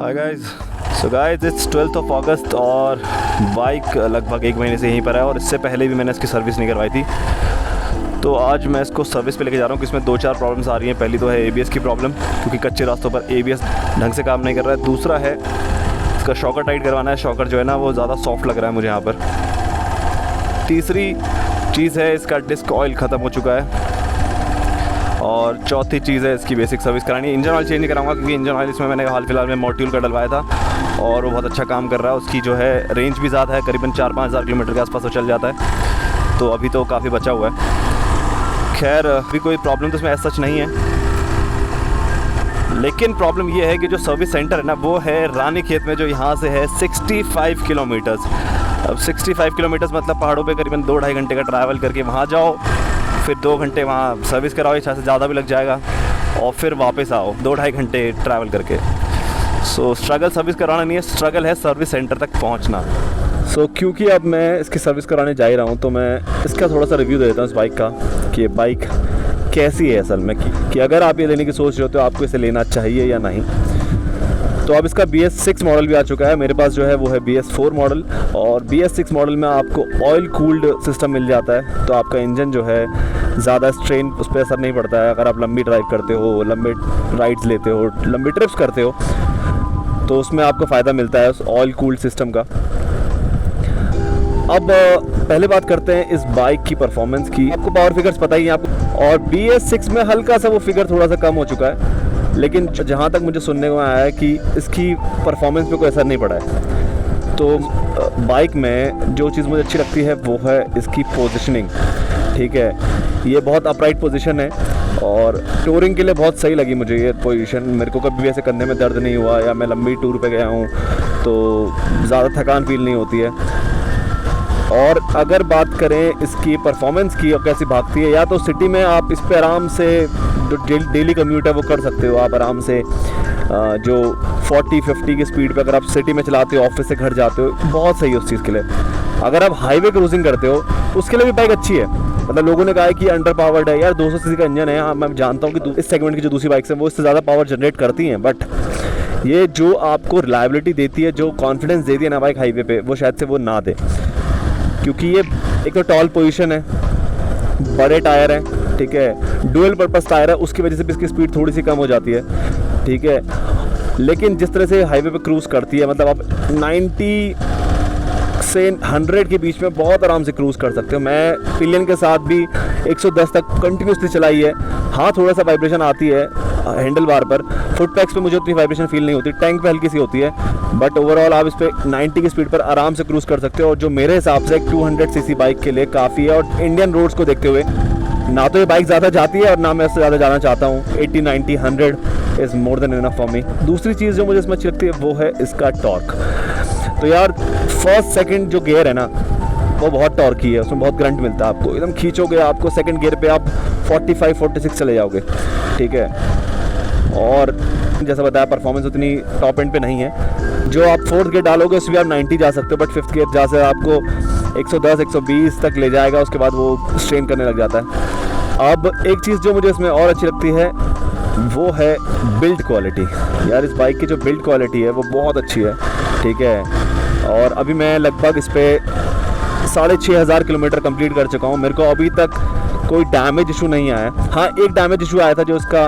Hi guys, so guys it's 12th अगस्त और bike लगभग 1 महीने से यहीं पर है और इससे पहले भी मैंने इसकी सर्विस नहीं करवाई थी। तो आज मैं इसको सर्विस पे लेके जा रहा हूँ कि इसमें 2-4 प्रॉब्लम्स आ रही हैं। पहली तो है ABS की प्रॉब्लम, क्योंकि कच्चे रास्तों पर ABS ढंग से काम नहीं कर रहा है। दूसरा है इसका शॉकर टाइट करवाना है। शॉकर जो है ना वो ज़्यादा सॉफ्ट लग रहा है मुझे यहाँ पर। तीसरी चीज़ है इसका डिस्क ऑयल ख़त्म हो चुका है। और चौथी चीज़ है इसकी बेसिक सर्विस करानी है। इंजन ऑयल चेंज नहीं कराऊंगा, क्योंकि इंजन ऑयल इसमें मैंने हाल फिलहाल में मोट्यूल का डलवाया था और वो बहुत अच्छा काम कर रहा है। उसकी जो है रेंज भी ज़्यादा है, करीबन 4-5 हज़ार किलोमीटर के आसपास वो चल जाता है, तो अभी तो काफ़ी बचा हुआ है। खैर अभी कोई प्रॉब्लम तो इसमें ऐसा सच नहीं है, लेकिन प्रॉब्लम ये है कि जो सर्विस सेंटर है ना वो है रानीखेत में, जो यहाँ से है 65 किलोमीटर्स। अब 65 किलोमीटर्स मतलब पहाड़ों पे करीबन 2-2.5 घंटे का ट्रैवल करके वहाँ जाओ, फिर 2 घंटे वहाँ सर्विस कराओ, इच्छा से ज़्यादा भी लग जाएगा, और फिर वापस आओ 2-2.5 घंटे ट्रैवल करके। सो स्ट्रगल सर्विस कराना नहीं है, स्ट्रगल है सर्विस सेंटर तक पहुँचना। सो क्योंकि अब मैं इसकी सर्विस कराने जा ही रहा हूँ, तो मैं इसका थोड़ा सा रिव्यू दे देता हूँ इस बाइक का कि ये बाइक कैसी है असल में, कि अगर आप ये लेने की सोच रहे हो तो आपको इसे लेना चाहिए या नहीं। तो अब इसका BS6 मॉडल भी आ चुका है। मेरे पास जो है वो है BS4 मॉडल, और BS6 मॉडल में आपको ऑयल कूल्ड सिस्टम मिल जाता है, तो आपका इंजन जो है ज़्यादा स्ट्रेन उस पर असर नहीं पड़ता है। अगर आप लंबी ड्राइव करते हो, लंबे राइड्स लेते हो, लंबी ट्रिप्स करते हो, तो उसमें आपको फ़ायदा मिलता है उस ऑयल कूल्ड सिस्टम का। अब पहले बात करते हैं इस बाइक की परफॉर्मेंस की। आपको पावर फिगर्स पता ही है आपको, और BS6 में हल्का सा वो फिगर थोड़ा सा कम हो चुका है, लेकिन जहाँ तक मुझे सुनने को आया है कि इसकी परफॉर्मेंस पे कोई असर नहीं पड़ा है। तो बाइक में जो चीज़ मुझे अच्छी लगती है वो है इसकी पोजीशनिंग। ठीक है, ये बहुत अपराइट पोजीशन है और टूरिंग के लिए बहुत सही लगी मुझे ये पोजीशन। मेरे को कभी भी ऐसे कंधे में दर्द नहीं हुआ, या मैं लंबी टूर पे गया हूँ तो ज़्यादा थकान फील नहीं होती है। और अगर बात करें इसकी परफॉर्मेंस की और कैसी भागती है, या तो सिटी में आप इस पे आराम से जो डेली कम्यूट है वो कर सकते हो। आप आराम से जो 40-50 की स्पीड पे अगर आप सिटी में चलाते हो, ऑफिस से घर जाते हो, बहुत सही है उस चीज़ के लिए। अगर आप हाईवे क्रूजिंग करते हो उसके लिए भी बाइक अच्छी है। मतलब लोगों ने कहा है कि अंडर पावर्ड है, यार 200 सीसी का इंजन है। हाँ, मैं जानता हूँ कि इस सेगमेंट की जो दूसरी बाइक्स हैं वो इससे ज़्यादा पावर जनरेट करती हैं, बट ये जो आपको रिलायबिलिटी देती है, जो कॉन्फिडेंस देती है ना बाइक हाईवे पे, वो शायद से वो ना दे। क्योंकि ये एक तो टॉल पोजीशन है, बड़े टायर हैं, ठीक है, डुअल पर्पस टायर है, उसकी वजह से भी इसकी स्पीड थोड़ी सी कम हो जाती है। ठीक है, लेकिन जिस तरह से हाईवे पे क्रूज़ करती है, मतलब आप 90 से 100 के बीच में बहुत आराम से क्रूज़ कर सकते हो। मैं पिलियन के साथ भी 110 तक कंटिन्यूसली चलाई है। हाँ, थोड़ा सा वाइब्रेशन आती है हैंडल बार पर, फुट पैक्स पे मुझे उतनी वाइब्रेशन फील नहीं होती, टैंक पे हल्की सी होती है, बट ओवरऑल आप इस पे 90 की स्पीड पर आराम से क्रूज़ कर सकते हो, और जो मेरे हिसाब से 200 सीसी बाइक के लिए काफ़ी है। और इंडियन रोड्स को देखते हुए ना तो ये बाइक ज़्यादा जाती है और ना मैं इससे ज़्यादा जाना चाहता हूँ। 80, 90, 100 is more than enough for me. दूसरी चीज़ जो मुझे इसमें अच्छी लगती है वो है इसका टॉर्क। तो यार फर्स्ट सेकंड जो गियर है ना वो बहुत टॉर्की है, उसमें बहुत करंट मिलता है आपको। एकदम खींचोगे आपको सेकंड गियर पे आप 45-46 चले जाओगे। ठीक है, और जैसा बताया परफॉर्मेंस उतनी टॉप एंड पे नहीं है। जो आप फोर्थ गियर डालोगे उसमें आप 90 जा सकते हो, बट फिफ्थ गियर जहाँ से आपको 110-120 तक ले जाएगा, उसके बाद वो स्ट्रेन करने लग जाता है। अब एक चीज़ जो मुझे इसमें और अच्छी लगती है वो है बिल्ड क्वालिटी। यार इस बाइक की जो बिल्ड क्वालिटी है वो बहुत अच्छी है। ठीक है, और अभी मैं लगभग इस पर 6500 किलोमीटर कंप्लीट कर चुका हूँ। मेरे को अभी तक कोई डैमेज इशू नहीं आया। हाँ, एक डैमेज इशू आया था, जो उसका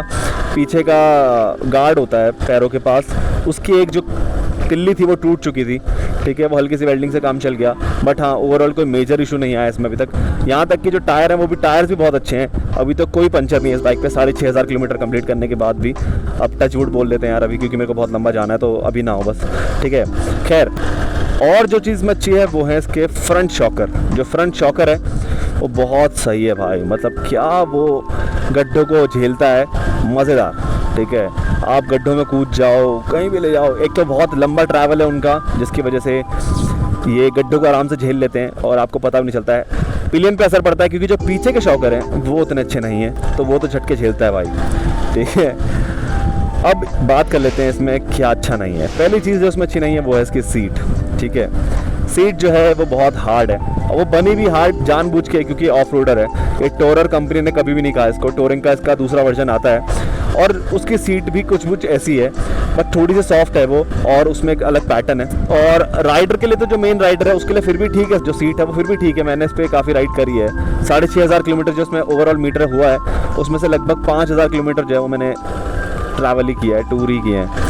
पीछे का गार्ड होता है पैरों के पास, उसकी एक जो तिल्ली थी वो टूट चुकी थी। ठीक है, वो हल्की सी वेल्डिंग से काम चल गया, बट हाँ ओवरऑल कोई मेजर इशू नहीं आया इसमें अभी तक। यहाँ तक कि जो टायर है वो भी टायर्स भी बहुत अच्छे हैं। अभी तो कोई पंचर नहीं है इस बाइक पे 6500 किलोमीटर कंप्लीट करने के बाद भी। अब टच वुड बोल देते हैं यार अभी, क्योंकि मेरे को बहुत लंबा जाना है, तो अभी ना हो बस। ठीक है, खैर और जो चीज़ में अच्छी है वो है इसके फ्रंट शॉकर। जो फ्रंट शॉकर है वो बहुत सही है भाई, मतलब क्या वो गड्ढों को झेलता है, मज़ेदार। ठीक है, आप गड्ढों में कूद जाओ, कहीं भी ले जाओ। एक तो बहुत लंबा ट्रैवल है उनका, जिसकी वजह से ये गड्ढों को आराम से झेल लेते हैं और आपको पता भी नहीं चलता है। पिलियन पे असर पड़ता है, क्योंकि जो पीछे के शॉकर हैं वो उतने अच्छे नहीं हैं, तो वो तो झटके झेलता है भाई। ठीक है, अब बात कर लेते हैं इसमें क्या अच्छा नहीं है। पहली चीज़ जो इसमें अच्छी नहीं है वो है इसकी सीट। ठीक है, सीट जो है वो बहुत हार्ड है, और वो बनी भी हार्ड जानबूझ के, क्योंकि ऑफ रोडर है। ये टोरर कंपनी ने कभी भी नहीं कहा इसको, टोरिंग का इसका दूसरा वर्जन आता है, और उसकी सीट भी कुछ ऐसी है, बट थोड़ी सी सॉफ्ट है वो, और उसमें एक अलग पैटर्न है। और राइडर के लिए तो जो मेन राइडर है उसके लिए फिर भी ठीक है, जो सीट है वो फिर भी ठीक है। मैंने इस पर काफ़ी राइड करी है। 6500 किलोमीटर जो उसमें ओवरऑल मीटर हुआ है, उसमें से लगभग 5000 किलोमीटर जो है वो मैंने ट्रैवल ही किया है, टूर ही किए हैं।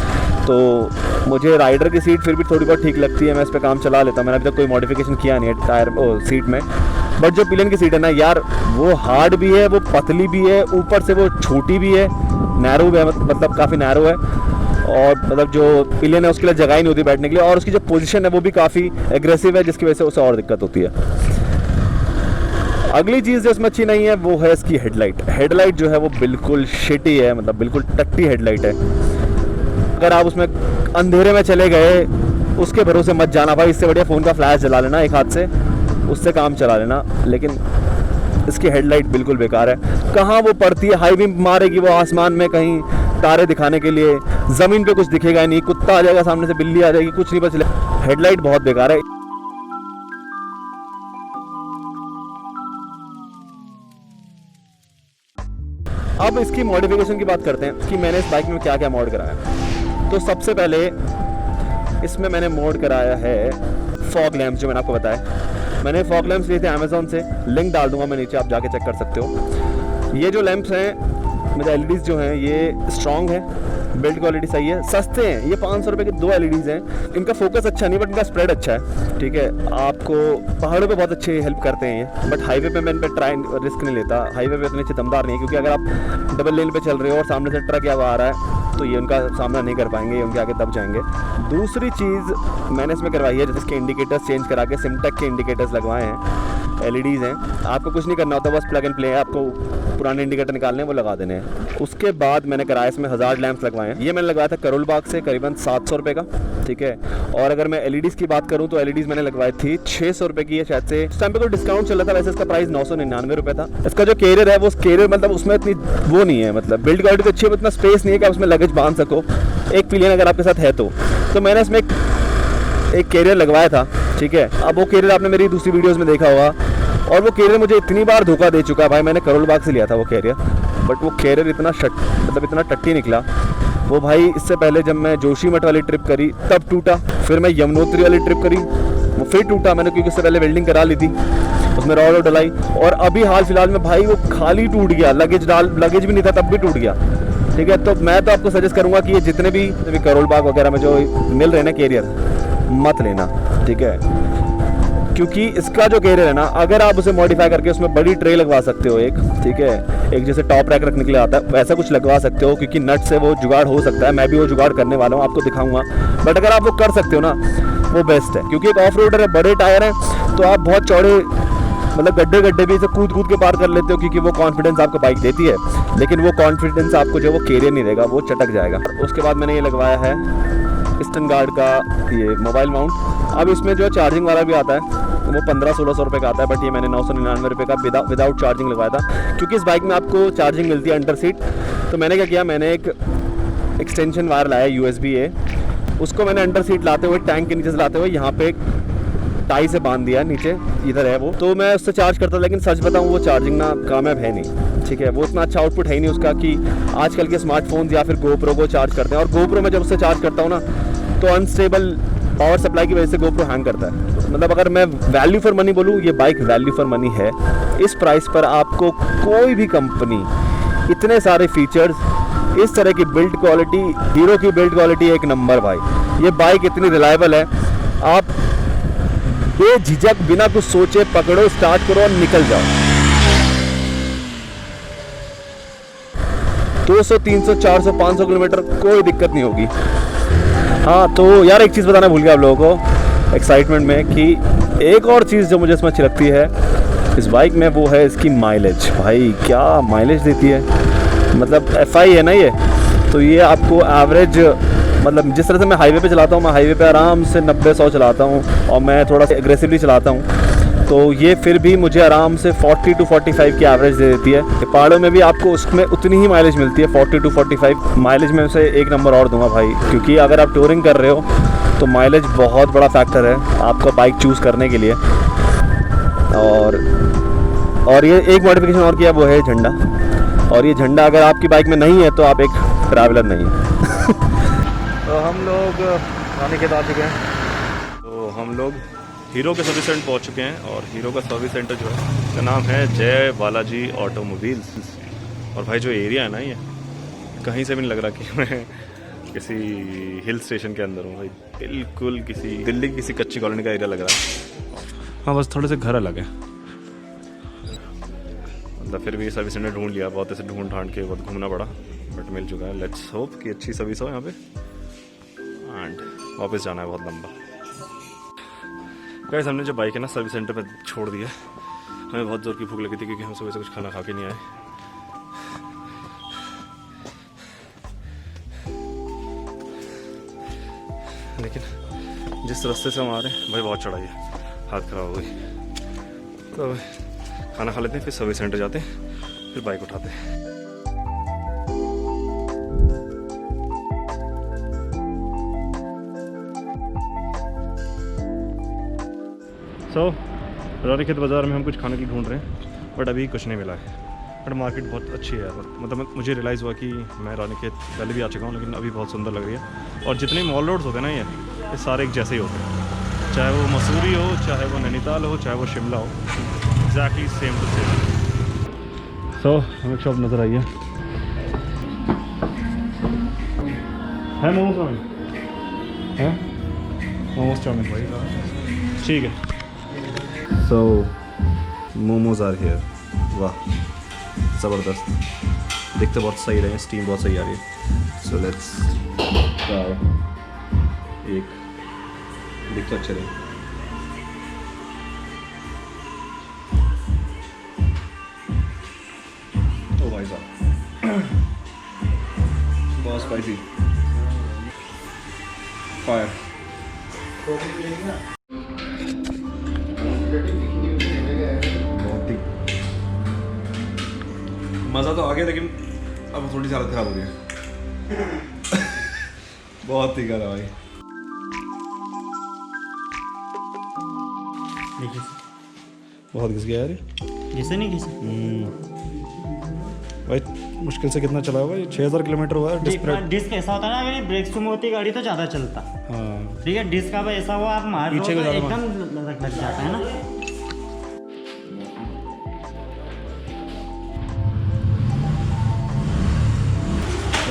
तो मुझे राइडर की सीट फिर भी थोड़ी बहुत ठीक लगती है, मैं इस पर काम चला लेता हूँ। मैंने अभी तक कोई मॉडिफिकेशन किया नहीं है टायर सीट में। बट जो पिलियन की सीट है ना यार, वो हार्ड भी है, वो पतली भी है, ऊपर से वो छोटी भी है, नैरो है, मतलब काफ़ी नैरो है। और मतलब जो पिलियन है उसके लिए जगह ही नहीं होती बैठने के लिए, और उसकी जो पोजीशन है वो भी काफ़ी एग्रेसिव है, जिसकी वजह से उसे और दिक्कत होती है। अगली चीज़ जो इसमें अच्छी नहीं है वो है इसकी हेडलाइट जो है वो बिल्कुल शिटी है, मतलब बिल्कुल टट्टी हेडलाइट है। अगर आप उसमें अंधेरे में चले गए, उसके भरोसे मत जाना भाई, इससे बढ़िया फ़ोन का फ्लैश जला लेना एक हाथ से, उससे काम चला लेना। लेकिन इसकी हेडलाइट बिल्कुल बेकार है। कहाँ वो पड़ती है, हाई बीम मारेगी वो आसमान में कहीं तारे दिखाने के लिए, ज़मीन पे कुछ दिखेगा ही नहीं, कुत्ता आ जाएगा सामने से, बिल्ली आ जाएगी, कुछ नहीं पता चले। हेडलाइट बहुत बेकार है। अब इसकी मॉडिफिकेशन की बात करते हैं कि मैंने इस बाइक में क्या क्या मॉड कराया। तो सबसे पहले इसमें मैंने मॉड कराया है फॉग लैंप्स, जो मैंने आपको बताया। मैंने फॉग लैंप्स लिए थे अमेज़ॉन से, लिंक डाल दूंगा मैं नीचे, आप जाके चेक कर सकते हो। ये जो लैंप्स हैं, मेरे एलईडीज़ जो हैं ये स्ट्रॉन्ग है, बिल्ड क्वालिटी सही है, सस्ते हैं। ये 500 रुपये के 2 एलईडीज़ हैं। इनका फोकस अच्छा नहीं, बट इनका स्प्रेड अच्छा है, ठीक है। आपको पहाड़ों पे बहुत अच्छे हेल्प करते हैं ये, बट हाईवे पे मैं इन पर रिस्क नहीं लेता। हाईवे पे इतने अच्छे दमदार नहीं है, क्योंकि अगर आप डबल लेन पे चल रहे हो और सामने से ट्रक या वो आ रहा है तो ये उनका सामना नहीं कर पाएंगे, ये उनके आगे दब जाएंगे। दूसरी चीज़ मैंने इसमें करवाई है, जैसे इसके इंडिकेटर्स चेंज करा के सिमटेक के इंडिकेटर्स लगवाए हैं, एलईडीज़ हैं। आपको कुछ नहीं करना होता, बस प्लग एंड प्ले है, आपको पुराने इंडिकेटर निकालने हैं, वो लगा देने हैं। उसके बाद मैंने कराया इसमें हज़ार्ड लैंप्स लगवाए हैं। ये मैंने लगवाया था करोल बाग से, करीबन 700 रुपये का, ठीक है। और अगर मैं एलईडीज़ की बात करूँ तो एलईडीज़ मैंने लगवाई थी 600 रुपये की है शायद से। उस टाइम पे कोई डिस्काउंट चल रहा था, वैसे इसका प्राइस 999 रुपये था। इसका जो कैरियर है वो कैरियर मतलब उसमें इतनी वो नहीं है, मतलब बिल्ड क्वालिटी तो अच्छी है, इतना स्पेस नहीं है कि आप उसमें लगेज बांध सको, एक पिलियन अगर आपके साथ है तो मैंने इसमें एक कैरियर लगवाया था, ठीक है। अब वो कैरियर आपने मेरी दूसरी वीडियोज़ में देखा होगा, और वो कैरियर मुझे इतनी बार धोखा दे चुका है भाई। मैंने करोल बाग से लिया था वो कैरियर, बट वो कैरियर इतना टट्टी निकला वो भाई। इससे पहले जब मैं जोशीमठ वाली ट्रिप करी तब टूटा, फिर मैं यमुनोत्री वाली ट्रिप करी वो फिर टूटा मैंने, क्योंकि उससे पहले वेल्डिंग करा ली थी, उसमें रॉड डलाई। और अभी हाल फिलहाल में भाई वो खाली टूट गया, लगेज भी नहीं था तब भी टूट गया, ठीक है। तो मैं तो आपको सजेस्ट करूँगा कि ये जितने भी करोल बाग वगैरह में जो मिल रहे हैं ना कैरियर, मत लेना, ठीक है। क्योंकि इसका जो कैरियर है ना, अगर आप उसे मॉडिफाई करके उसमें बड़ी ट्रे लगवा सकते हो एक, ठीक है, एक जैसे टॉप रैक रखने के लिए आता है वैसा कुछ लगवा सकते हो, क्योंकि नट से वो जुगाड़ हो सकता है। मैं भी वो जुगाड़ करने वाला हूँ, आपको दिखाऊंगा। बट अगर आप वो कर सकते हो ना, वो बेस्ट है, क्योंकि एक ऑफ रोडर है, बड़े टायर हैं, तो आप बहुत चौड़े मतलब गड्ढे भी इसे कूद के पार कर लेते हो, क्योंकि वो कॉन्फिडेंस आपको बाइक देती है। लेकिन वो कॉन्फिडेंस आपको जो वो कैरियर नहीं देगा, वो चटक जाएगा। उसके बाद मैंने ये लगवाया है ईस्टर्न गार्ड का ये मोबाइल माउंट। अब इसमें जो चार्जिंग वाला भी आता है वो 1500-1600 रुपये का आता है, बट ये मैंने 999 रुपये का विदाउट चार्जिंग लगवाया था, क्योंकि इस बाइक में आपको चार्जिंग मिलती है अंडर सीट। तो मैंने क्या किया, मैंने एक एक्सटेंशन वायर लाया USB-A, उसको मैंने अंडर सीट लाते हुए टैंक के नीचे से लाते हुए यहाँ पे एक टाई से बांध दिया, नीचे इधर है वो। तो मैं उससे चार्ज करता, लेकिन सच बताऊँ वो चार्जिंग ना कामयाब है नहीं, ठीक है। वो इतना अच्छा आउटपुट है ही नहीं उसका कि आजकल के स्मार्टफोन्स या फिर GoPro को चार्ज करते हैं। और GoPro में जब उससे चार्ज करता हूँ ना तो अनस्टेबल पावर सप्लाई की वजह से GoPro हैंग करता है। मतलब अगर मैं वैल्यू फॉर मनी बोलूँ, ये बाइक वैल्यू फॉर मनी है। इस प्राइस पर आपको कोई भी कंपनी इतने सारे फीचर्स, इस तरह की बिल्ड क्वालिटी, हीरो की बिल्ड क्वालिटी एक नंबर भाई। ये बाइक इतनी रिलायबल है, आप बेझिझक बिना कुछ सोचे पकड़ो, स्टार्ट करो और निकल जाओ। 200, 300, 400, 500 किलोमीटर कोई दिक्कत नहीं होगी। हाँ तो यार एक चीज़ बताना भूल गया आप लोगों को एक्साइटमेंट में, कि एक और चीज़ जो मुझे इसमें अच्छी लगती है इस बाइक में, वो है इसकी माइलेज। भाई क्या माइलेज देती है, मतलब FI है ना ये, तो ये आपको एवरेज, मतलब जिस तरह से मैं हाईवे पे चलाता हूँ, मैं हाईवे पे आराम से 90-100 चलाता हूँ, और मैं थोड़ा सा एग्रेसिवली चलाता हूँ, तो ये फिर भी मुझे आराम से 40 to 45 की एवरेज दे देती है। पहाड़ों में भी आपको उसमें उतनी ही माइलेज मिलती है, 40 to 45 माइलेज में उसे एक नंबर और दूंगा भाई। क्योंकि अगर आप टूरिंग कर रहे हो तो माइलेज बहुत बड़ा फैक्टर है आपको बाइक चूज़ करने के लिए। और ये एक मॉडिफिकेशन और किया, वो है झंडा। और ये झंडा अगर आपकी बाइक में नहीं है तो आप एक ट्रैवलर नहीं है। तो हम लोग रानीखेत आ चुके हैं। तो हम लोग हीरो के सर्विस सेंटर पहुंच चुके हैं और हीरो का सर्विस सेंटर जो है उसका नाम है जय बालाजी ऑटोमोबाइल्स। और भाई जो एरिया है ना, ये कहीं से भी नहीं लग रहा कि मैं किसी हिल स्टेशन के अंदर हूँ भाई। बिल्कुल किसी दिल्ली की किसी कच्ची कॉलोनी का एरिया लग रहा है। हाँ, बस थोड़े से घर अलग है। मतलब फिर भी सर्विस सेंटर ढूंढ लिया, बहुत ऐसे ढूंढ ढांड के बहुत घूमना पड़ा, बट मिल चुका है। लेट्स होप कि अच्छी सर्विस हो यहाँ पे। एंड वापस जाना है बहुत लंबा। गाइस, हमने जो बाइक है ना सर्विस सेंटर पे छोड़ दिया। हमें बहुत ज़ोर की भूख लगी थी क्योंकि हम सुबह से कुछ खाना खा के नहीं आए। लेकिन जिस रास्ते से हम आ रहे हैं भाई बहुत चढ़ाई है, हाथ खराब हो गई। तो खाना खा लेते हैं, फिर सर्विस सेंटर जाते हैं, फिर बाइक उठाते हैं। सो रानीखेत बाज़ार में हम कुछ खाने के लिए ढूंढ रहे हैं, बट अभी कुछ नहीं मिला है। बट मार्केट बहुत अच्छी है। मतलब मुझे रियलाइज़ हुआ कि मैं रानीखेत पहले भी आ चुका हूँ, लेकिन अभी बहुत सुंदर लग रही है। और जितने मॉल रोड्स होते हैं ना, ये सारे एक जैसे ही होते हैं, चाहे वो मसूरी हो, चाहे वो नैनीताल हो, चाहे वो शिमला हो, एग्जैक्टली सेम टू सेम। सो हमें एक शॉप नज़र आई है मोमोज चाउमिन है, मोमोज चाउमिन भाई ठीक है। सो मोमोज आर हियर। वाह, ज़बरदस्त, दिखते बहुत सही रहे हैं, स्टीम बहुत सही आ रही है। So let's try. एक दिखते अच्छे रहे। ओ भाई साहब, बहुत स्पाइसी, फायर। मज़ा तो आ गया, लेकिन अब थोड़ी सी हालत ख़राब हो रही है। बहुत तीखा था भाई। बहुत घिस गया यार, जैसे नहीं घिसा भाई। मुश्किल से कितना चला होगा, 6000 किलोमीटर हुआ है। डिस्क ऐसा होता है ना, अगर ब्रेक स्मूथ होती गाड़ी तो ज़्यादा चलता। हाँ ठीक है, डिस्क का ऐसा हुआ, आप मार पीछे लो को तो ज़्यादा एकदम लग जाता है ना।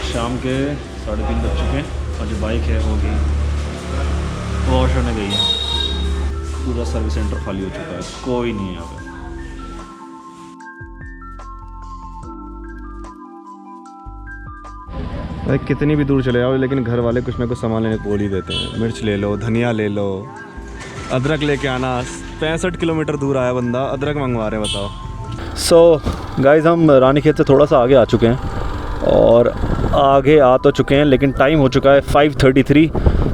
शाम के 3:30 बज चुके हैं और जो बाइक है वो भी वॉश होने गई है। पूरा सर्विस सेंटर खाली हो चुका है, कोई नहीं है यहाँ पे। भाई कितनी भी दूर चले जाओ, लेकिन घर वाले कुछ ना कुछ सामान लेने को बोल ही देते हैं। मिर्च ले लो, धनिया ले लो, अदरक लेके आना। 65 किलोमीटर दूर आया बंदा, अदरक मंगवा रहे, बताओ। सो गाइस, हम रानीखेत से थोड़ा सा आगे आ चुके हैं और आगे आ तो चुके हैं, लेकिन टाइम हो चुका है 5:33।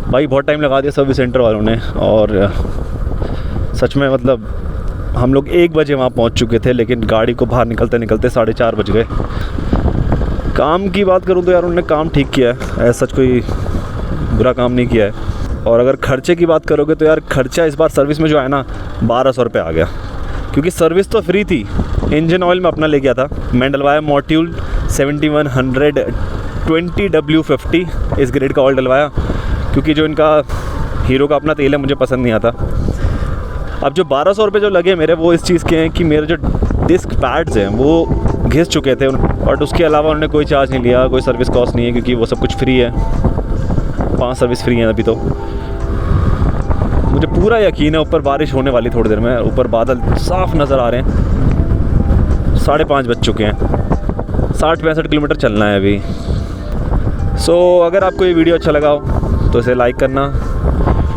भाई बहुत टाइम लगा दिया सर्विस सेंटर वालों ने। और सच में मतलब हम लोग 1 बजे वहाँ पहुँच चुके थे, लेकिन गाड़ी को बाहर निकलते निकलते 4:30 बज गए। काम की बात करूँ तो यार उन्होंने काम ठीक किया है, ऐसा सच कोई बुरा काम नहीं किया है। और अगर खर्चे की बात करोगे तो यार खर्चा इस बार सर्विस में जो है ना 1200 रुपये आ गया, क्योंकि सर्विस तो फ्री थी। इंजन ऑयल में अपना ले गया था, मैं डलवाया मॉड्यूल 7100 20W50 इस ग्रेड का ऑयल डलवाया, क्योंकि जो इनका हीरो का अपना तेल है मुझे पसंद नहीं आता। अब जो 1200 रुपये जो लगे मेरे, वो इस चीज़ के हैं कि मेरे जो डिस्क पैड्स हैं वो घिस चुके थे, और उसके अलावा उन्होंने कोई चार्ज नहीं लिया, कोई सर्विस कॉस्ट नहीं है, क्योंकि वो सब कुछ फ्री है। 5 सर्विस फ्री हैं अभी तो। मुझे पूरा यकीन है ऊपर बारिश होने वाली थोड़ी देर में, ऊपर बादल साफ नज़र आ रहे हैं। 5:30 बज चुके हैं, 60-65 किलोमीटर चलना है अभी। सो अगर आपको ये वीडियो अच्छा लगा हो तो इसे लाइक करना,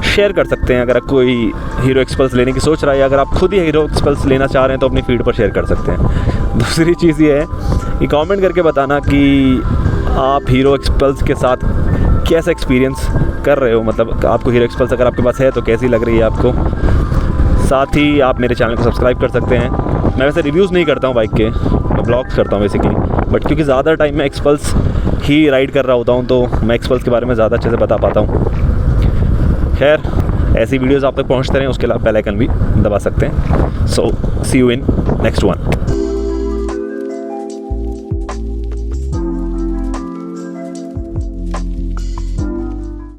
शेयर कर सकते हैं। अगर कोई हीरो एक्सपल्स लेने की सोच रहा है, या अगर आप खुद ही हीरो एक्सपल्स लेना चाह रहे हैं तो अपनी फीड पर शेयर कर सकते हैं। दूसरी चीज़ ये है कि कमेंट करके बताना कि आप हीरो एक्सपल्स के साथ कैसा एक्सपीरियंस कर रहे हो, मतलब आपको हीरो एक्सपल्स अगर आपके पास है तो कैसी लग रही है आपको। साथ ही आप मेरे चैनल को सब्सक्राइब कर सकते हैं। मैं वैसे रिव्यूज़ नहीं करता हूँ बाइक के, मैं ब्लॉग्स करता हूँ बेसिकली, बट क्योंकि ज़्यादा टाइम मैं एक्सपल्स ही राइड कर रहा होता हूँ तो मैं एक्सपल्स के बारे में ज़्यादा अच्छे से बता पाता हूँ। खैर, ऐसी वीडियोज़ आप तक पहुँचते रहें, उसके अलावा बेल आइकन भी दबा सकते हैं। सो सी यू इन नेक्स्ट वन।